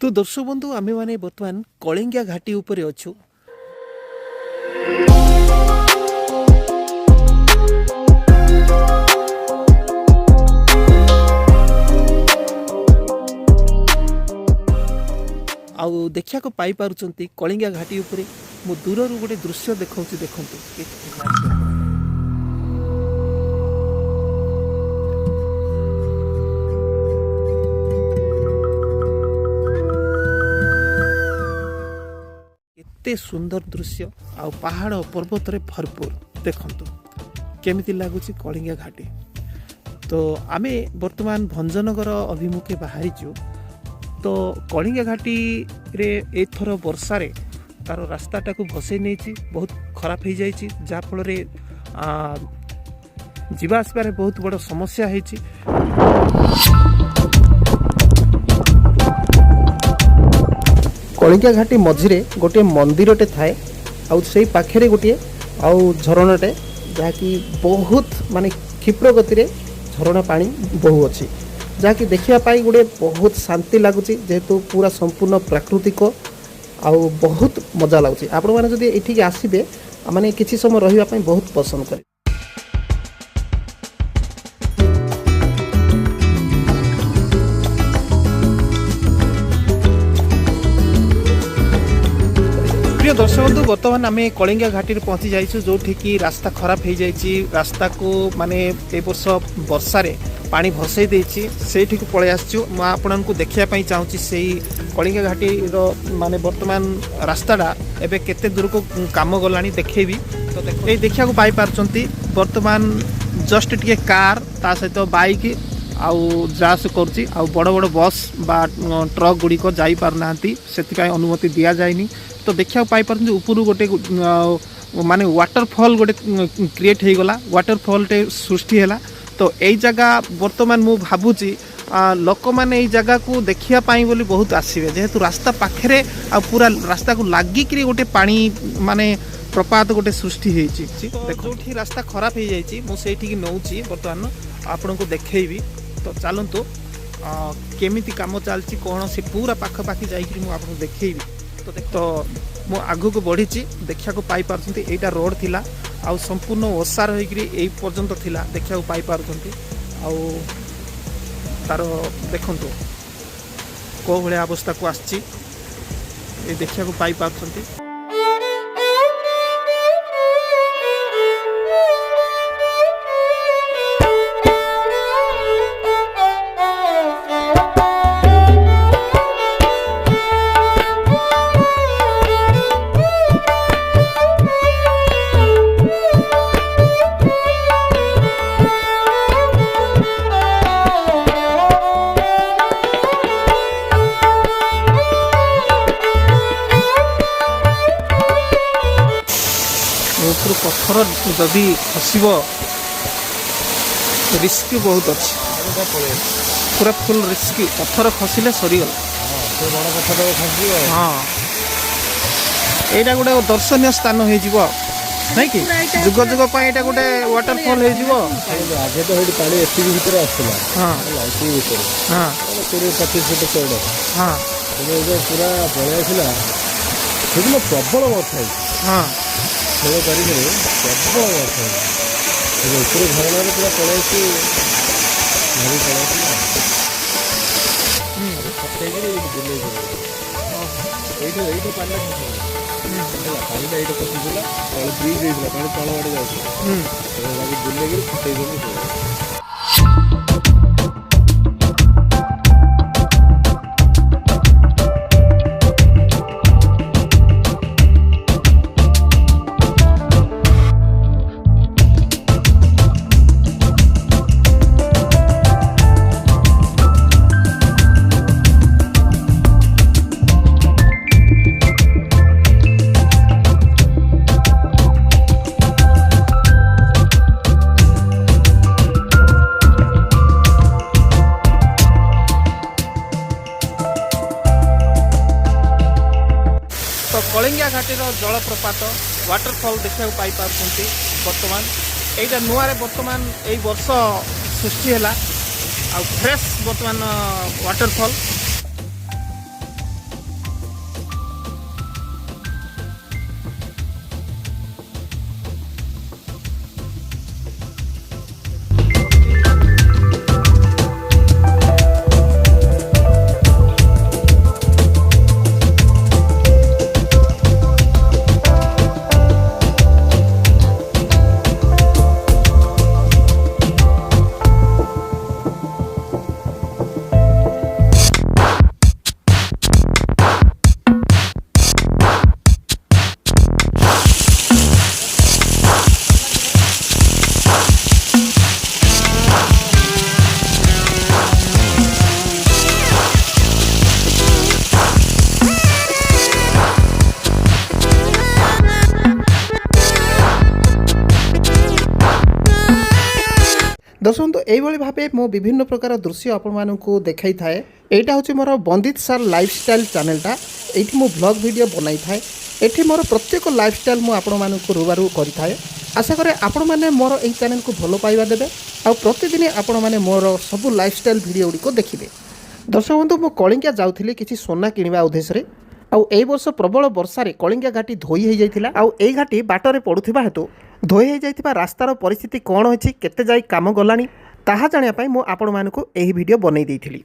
तो दर्शक बंधु आमे माने बर्तमान कलिंगा घाटी उपरे अछु। आउ देखिया को पाई पारुचंती कलिंगा घाटी उपरे मु दूररु गोटे दृश्य देखाउची देखंतु। एते सुंदर दृश्य आ पहाड़ पर्वत रे भरपूर देखंतु केमिति लागुची कलिंगा घाटी। तो आमे वर्तमान भंजनगर अभिमुखे बाहरीचु। तो कलिंगा घाटी रे एथर वर्षा रे तार रास्ताटा को भसई नहीं बहुत खराब हो जाइए जहाँफल जीवा आसबार बहुत बड़ समस्या है। कलिंगा घाटी मझिरे गोटे मंदिरटे थाए आउ से पाखे गोटे आउ झरणाटे जहाँकि बहुत माने क्षिप्र गति रे झरणा पानी बहु अच्छी जहाँकि देखापी गोटे बहुत शांति लगुच जेहेतु पूरा संपूर्ण प्राकृतिक आउ बहुत मजा लगुच। आपण मैंने जब ये आसबे माने किसी समय रही बहुत पसंद करे। प्रिय दर्शक बंधु बर्तमान आम कलिंगा घाटी पहुँची जाइछु जो कि रास्ता खराब हो जाइए। रास्ता को माने ए वर्ष वर्षा रे पानी भसई देछि सेठी को पळे आछछु। म आपनन देखिया चाहूँगी से कलिंगा घाटी रो माने वर्तमान रास्ताटा एबे केते दूर को काम गलानी देखेबी। तो देखिया को पाई पारचंती वर्तमान जस्ट टिके कार ता सहित बाइक आउ जास करछि आउ बड़ बड़ बस बा ट्रक गुडी को जाई पार नांती सेति अनुमति दिया जायनी। तो देखिया पाई पारचंती ऊपर गोटे माने वाटरफॉल गोटे क्रिएट हो गला वाटरफॉल टे सृष्टि हैला। तो यही जगह बर्तमान मु भावुची लोक मैंने यही जगह को देखिया पाई बोली बहुत आसवे जेहेतु रास्ता पाखे आ पूरा रास्ता को लागिक गोटे पानी माने प्रपात गोटे सृष्टि होती। देखो जो रास्ता खराब हो जाइए मुझे नौची बर्तमान आपण को देखी। तो चलतु केमिति काम चलती कौन से पूरा पाखापाखि जाकि मुझे देखी। तो मु आगु को बढ़ी देखा पाई पारछंती एटा रोड थिला आउ संपूर्ण ओसार होइकरी एई पर्यंत थिला देखा पाई पारछंती आउ तार देखंतु को भले अवस्था को आछि ए देखा पाई पारछंती। पत्थर जदि खसब रिस्क बहुत अच्छी पूरा फुल रिस्क पत्थर खसिले सरीगला। हाँ यहाँ गोटे दर्शनीय स्थान हो नहीं कि जुग जुग यहाँ गोटे वाटरफॉल हो। आगे तो ये पानी एसपी भितर आसला। हाँ हाँ 20-25 फुट चौड़। हाँ पूरा पलि आसला सेदिन प्रबल वर्षा। हाँ खेल कर प्रबल वर्षा ऊपर झरणार पूरा पलि भारी पलि ये पानी पानी ये पशिगला ब्रिज होता पानी तल आड़े जाऊँ बुले फटे। कलिंगा घाटी जलप्रपात वाटरफॉल देखा पाई पारछंती। बर्तमान एटा नुआ रे बर्तमान एई वर्ष सृष्टि हैला आ फ्रेश बर्तमान वाटरफॉल এইভাবে ভাবে মো বিভিন্ন প্রকার দৃশ্য আপনার দেখাই থাকে। এইটা হচ্ছে মোর বন্দিত সার লাইফস্টাইল চ্যানেলটা। এইটি মু ব্লগ ভিডিও বনাই থাকে। এটি মোর প্রত্যেক লাইফস্টাইল মু আপনার রুবারু করে থাকে। আশা করে আপন মানে মোর এই চ্যানেল কু ভাল পাইবা দেবে। আর প্রতিদিন আপন মানে মোর সবু লাইফস্টাইল ভিডিও গুড়িক দেখবে। দর্শক বন্ধু মু কলিঙ্গা যাଉଥିଲି କିଛି সোনা কিনিবা উদ্দেশ্যে। ଆଉ এই ବର୍ଷ ପ୍ରବଳ ବର୍ଷାରେ କଳିଙ୍ଗା ଘାଟି ଧୋଇ ହୋଇଯାଇଥିଲା। ଆଉ এই ଘାଟି ବାଟରେ ପଡ଼ୁଥିବା ହେତୁ ଧୋଇ ହୋଇଯାଇଥିବା ରାସ୍ତାର ପରିସ୍ଥିତି କ'ଣ ଅଛି, କେତେ ଯାଇ କାମ ଗଲାଣି ତାହା ଜାଣିବା ପାଇଁ ମୁଁ ଆପଣମାନଙ୍କୁ ଏହି ଭିଡ଼ିଓ ବନେଇ ଦେଇଥିଲି।